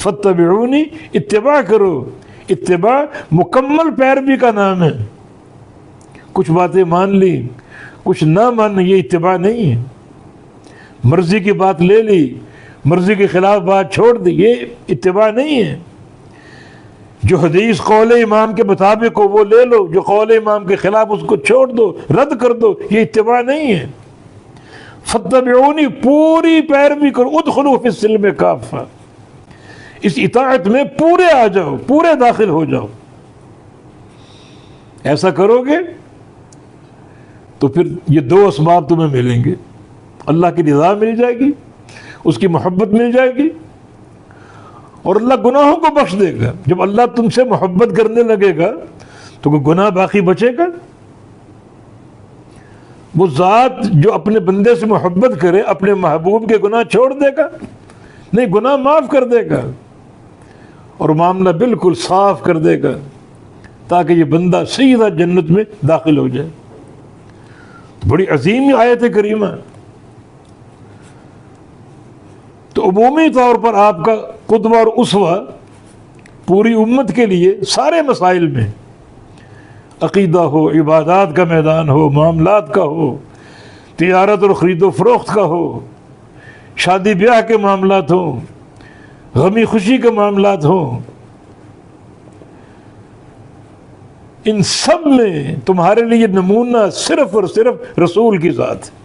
فتبعونی، اتباع کرو. اتباع مکمل پیروی کا نام ہے. کچھ باتیں مان لی، کچھ نہ ماننا، یہ اتباع نہیں ہے. مرضی کی بات لے لی، مرضی کے خلاف بات چھوڑ دی، یہ اتباع نہیں ہے. جو حدیث قول امام کے مطابق ہو وہ لے لو، جو قول امام کے خلاف اس کو چھوڑ دو، رد کر دو، یہ اتباع نہیں ہے. فتبعونی، پوری پیروی کرو. ادخلوا فی السلم کافہ، اس اطاعت میں پورے آ جاؤ، پورے داخل ہو جاؤ. ایسا کرو گے تو پھر یہ دو اسباب تمہیں ملیں گے. اللہ کی رضا مل جائے گی، اس کی محبت مل جائے گی، اور اللہ گناہوں کو بخش دے گا. جب اللہ تم سے محبت کرنے لگے گا تو کوئی گناہ باقی بچے گا؟ وہ ذات جو اپنے بندے سے محبت کرے اپنے محبوب کے گناہ چھوڑ دے گا؟ نہیں، گناہ معاف کر دے گا اور معاملہ بالکل صاف کر دے گا تاکہ یہ بندہ سیدھا جنت میں داخل ہو جائے. بڑی عظیم آیت کریمہ. تو عمومی طور پر آپ کا قدوہ اور اسوہ پوری امت کے لیے سارے مسائل میں، عقیدہ ہو، عبادات کا میدان ہو، معاملات کا ہو، تجارت اور خرید و فروخت کا ہو، شادی بیاہ کے معاملات ہوں، غمی خوشی کے معاملات ہوں، ان سب میں تمہارے لیے نمونہ صرف اور صرف رسول کی ذات ہے.